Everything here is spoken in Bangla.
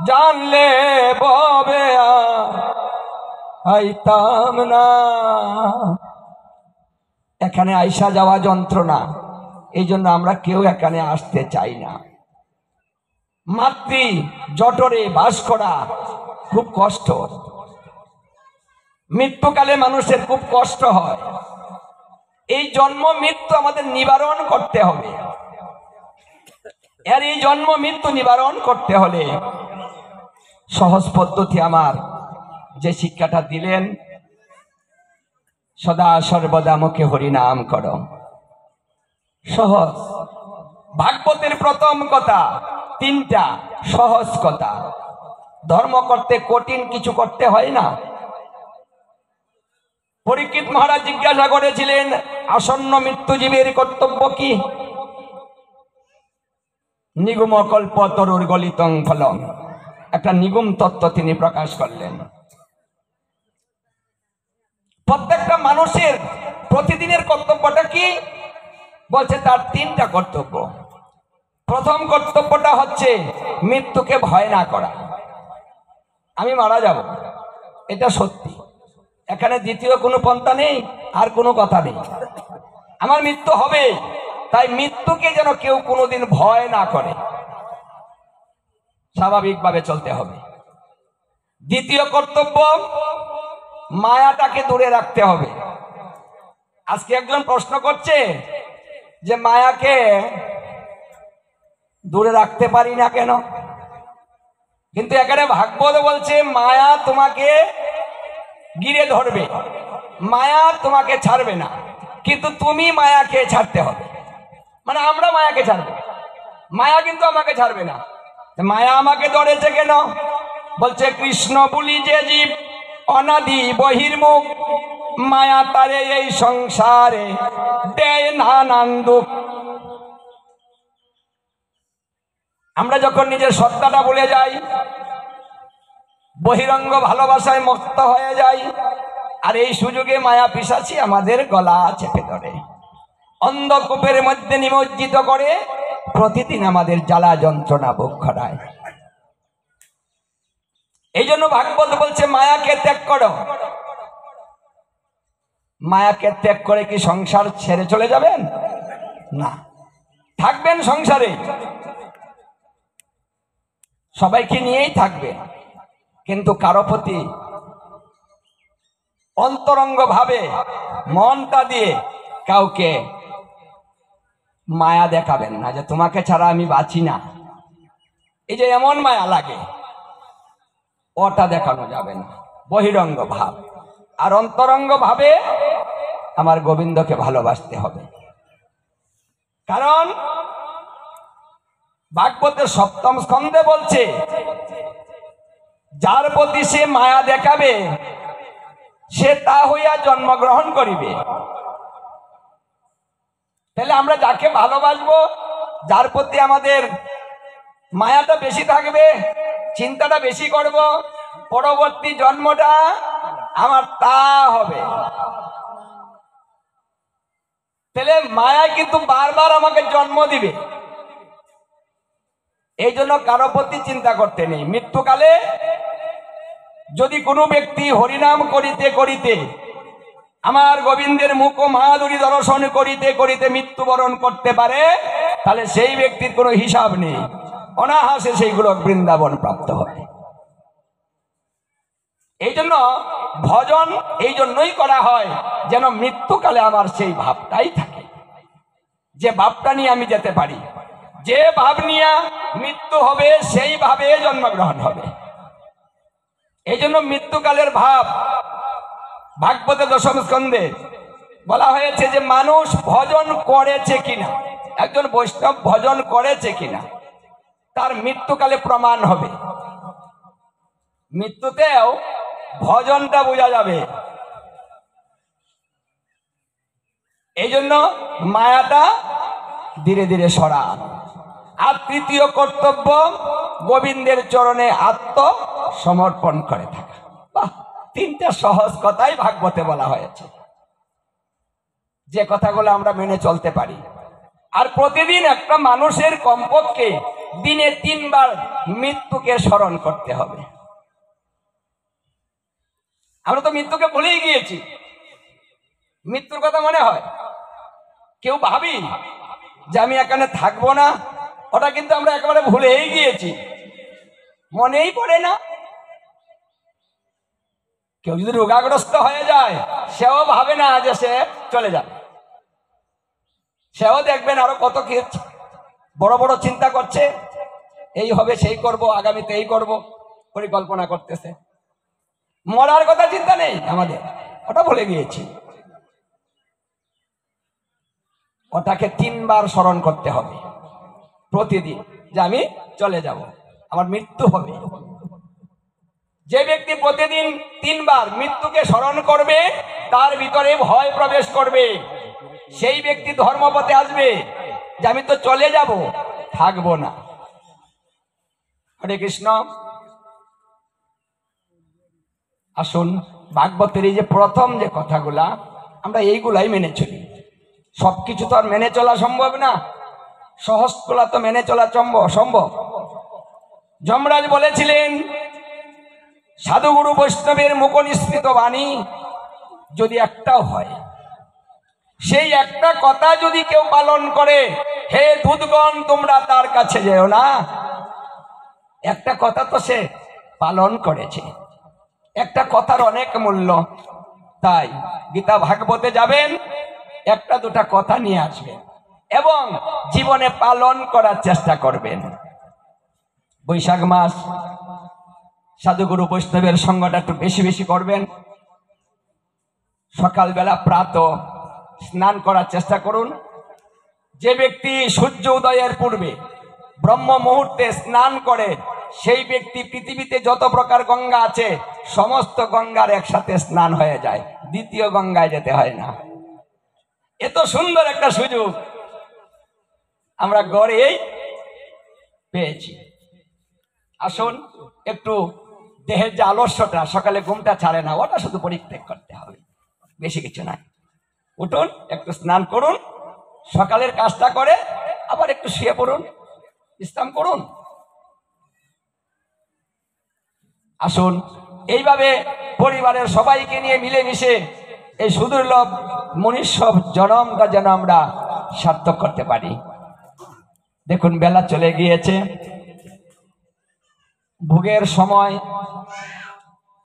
জানলে ববে আইতাম না। এখানে আইসা যাওয়া যন্ত্রণা, এই জন্য আমরা কেউ এখানে আসতে চাই না। মাতৃ জঠরে বাস করা খুব কষ্ট, মৃত্যুকালে মানুষের খুব কষ্ট হয়। এই জন্ম মৃত্যু আমাদের নিবারণ করতে হবে। আর এই জন্ম মৃত্যু নিবারণ করতে হলে সহজ পদ্ধতি আমার যে শিক্ষাটা দিলেন, সদা সর্বদা মুখে হরিনাম করো, সহজ। ভাগবতের প্রথম কথা তিনটা সহজ কথা। ধর্ম করতে কঠিন কিছু করতে হয় না। পরীক্ষিত মহারাজ জিজ্ঞাসা করেছিলেন, আসন্ন মৃত্যুজীবের কর্তব্য কি? নিগুম কল্প তরুর গলিতং ফলম, একটা নিগুম তত্ত্ব তিনি প্রকাশ করলেন। প্রত্যেকটা মানুষের প্রতিদিনের কর্তব্যটা কি? বলছে তার তিনটা কর্তব্য। প্রথম কর্তব্যটা হচ্ছে মৃত্যুকে ভয় না করা। আমি মারা যাব, এটা সত্যি, এখানে দ্বিতীয় কোনো পন্থা নেই, আর কোনো কথা নেই। আমার মৃত্যু হবে, তাই মৃত্যুকে যেন কেউ কোনোদিন ভয় না করে, স্বাভাবিকভাবে চলতে হবে। দ্বিতীয় কর্তব্য, মায়াটাকে দূরে রাখতে হবে। আজকে একজন প্রশ্ন করছে যে মায়াকে দূরে রাখতে পারি না কেন? কিন্তু এখানে ভাগবত বলছে মায়া তোমাকে গিরে ধরবে, মায়া তোমাকে ছাড়বে না, কিন্তু তুমি মায়াকে ছাড়তে হবে। মানে আমরা মায়াকে ছাড়বো, মায়া কিন্তু আমাকে ছাড়বে না। মায়া আমাকে ধরেছে কেন? বলছে কৃষ্ণ বলি যে জীব অনাদি বহির্মুখ, মায়া তারে এই সংসারে দেয় নানান দুঃখ। আমরা যখন নিজের সত্তাটা ভুলে যাই, বহিরঙ্গ ভালোবাসায় মত্ত হয়ে যাই, আর এই সুযোগে মায়া পিশাচি আমাদের গলা চেপে ধরে, অন্ধকূপের মধ্যে নিমজ্জিত করে প্রতিদিন আমাদের জ্বালা যন্ত্রণা ভোগ করায়। এই জন্য ভাগবত বলছে মায়াকে ত্যাগ করো। মায়াকে ত্যাগ করে কি সংসার ছেড়ে চলে যাবেন? না, থাকবেন সংসারে, সবাইকে নিয়েই থাকবে, কিন্তু কারো প্রতি অন্তরঙ্গ ভাবে মনটা দিয়ে কাউকে মায়া দেখাবেন না, যে তোমাকে ছাড়া আমি বাঁচি না। এই যে এমন মায়া লাগে, ওটা দেখানো যাবে না, বহিরঙ্গ ভাব। আর অন্তরঙ্গ ভাবে আমার গোবিন্দকে ভালোবাসতে হবে। কারণ ভাগবতের সপ্তম স্কন্ধে বলছে যার প্রতি সে মায়া দেখাবে সে তা হইয়া জন্মগ্রহণ করিবে। তাহলে আমরা যাকে ভালোবাসবো, যার প্রতি আমাদের মায়াটা বেশি থাকবে, চিন্তাটা বেশি করব, পরবর্তী জন্মটা আমার তা হবে। তাহলে মায়া কিন্তু বারবার আমাকে জন্ম দিবে। এই জন্য কারো প্রতি চিন্তা করতে নেই। মৃত্যুকালে যদি কোনো ব্যক্তি হরিনাম করিতে করিতে, আমার গোবিন্দের মুখ মাধুরী দর্শন করিতে করিতে মৃত্যুবরণ করতে পারে, তাহলে সেই ব্যক্তির কোনো হিসাব নেই, অনায়াসে সেইগুলো বৃন্দাবন প্রাপ্ত হবে। এই জন্য ভজন এই জন্যই করা হয় যেন মৃত্যুকালে আমার সেই ভাবটাই থাকে, যে ভাবটা নিয়ে আমি যেতে পারি। যে ভাব নিয়ে মৃত্যু হবে সেই ভাবে জন্মগ্রহণ হবে। এই জন্য মৃত্যুকালের ভাব ভাগবতে দশম স্কন্ধে বলা হয়েছে যে মানুষ ভজন করেছে কিনা, একজন বৈষ্ণব ভজন করেছে কিনা তার মৃত্যুকালে প্রমাণ হবে। মৃত্যুতেও ভজনটা বোঝা যাবে। এই জন্য মায়াটা ধীরে ধীরে সরান। আর তৃতীয় কর্তব্য গোবিন্দের চরণে আত্মসমর্পণ করে থাকা। বাহ, তিনটা সহজ কথাই ভাগবতে বলা হয়েছে, যে কথাগুলো আমরা মেনে চলতে পারি। আর প্রতিদিন একটা মানুষের কমপক্ষে দিনে 3 বার মৃত্যুকে স্মরণ করতে হবে। আমরা তো মৃত্যুকে ভুলেই গিয়েছি, মৃত্যুর কথা মনে হয়, কেউ ভাবি যে আমি এখানে থাকবো না, ওটা কিন্তু আমরা একেবারে ভুলেই গিয়েছি, মনেই পড়ে না। কেউ যদি রোগাগ্রস্ত হয়ে যায় সেও ভাবে না যে সে চলে যাবে, সেও দেখবেন আরো কত কি বড় বড় চিন্তা করছে, এই হবে সেই করব, আগামীতে এই করব, পরিকল্পনা করতেছে। মরার কথা চিন্তা নেই আমাদের, ওটা ভুলে গিয়েছি। ওটাকে 3 বার স্মরণ করতে হবে প্রতিদিন, যে আমি চলে যাব, আমার মৃত্যু হবে। যে ব্যক্তি প্রতিদিন 3 বার মৃত্যুকে স্মরণ করবে তার ভিতরে ভয় প্রবেশ করবে, সেই ব্যক্তি ধর্মপথে আসবে যে আমি তো চলে যাব, থাকবো না। হরে কৃষ্ণ। আসুন ভাগবতের এই যে প্রথম যে কথাগুলা, আমরা এইগুলাই মেনে চলি। সবকিছু তো আর মেনে চলা সম্ভব না, সহজগুলা তো মেনে চলা সম্ভব। যমরাজ বলেছিলেন, সাধুগুরু বৈষ্ণবের মুখ নিঃসৃত বাণী যদি একটাও হয়, সেই একটা কথা যদি কেউ পালন করে, হে দূতগণ তোমরা তার কাছে যেও না। একটা কথা তো সে পালন করেছে, একটা কথার অনেক মূল্য। তাই গীতা ভাগবতে যাবেন, একটা দুটা কথা নিয়ে আসবেন এবং জীবনে পালন করার চেষ্টা করবেন। বৈশাখ মাস, সাধুগুরু বৈষ্ণবের সঙ্গটা একটু বেশি বেশি করবেন। সকালবেলা প্রাত স্নান করার চেষ্টা করুন। যে ব্যক্তি সূর্য উদয়ের পূর্বে ব্রহ্ম মুহূর্তে স্নান করে, সেই ব্যক্তি পৃথিবীতে যত প্রকার গঙ্গা আছে সমস্ত গঙ্গার একসাথে স্নান হয়ে যায়, দ্বিতীয় গঙ্গায় যেতে হয় না। এত সুন্দর একটা সুযোগ আমরা গড়েই পেয়েছি। আসুন একটু দেহের যে আলস্যটা, সকালে ঘুমটা ছাড়ে না, ওটা শুধু পরিত্যাগ করতে হবে, বেশি কিছু নাই। উঠুন, একটু স্নান করুন, সকালের কাজটা করে আবার একটু শুয়ে পড়ুন, বিশ্রাম করুন। আসুন এইভাবে পরিবারের সবাইকে নিয়ে মিলেমিশে এই সুদুর্লভ মনুষ্য জনমটা যেন আমরা সার্থক করতে পারি। দেখুন বেলা চলে গিয়েছে, ভোগের সময়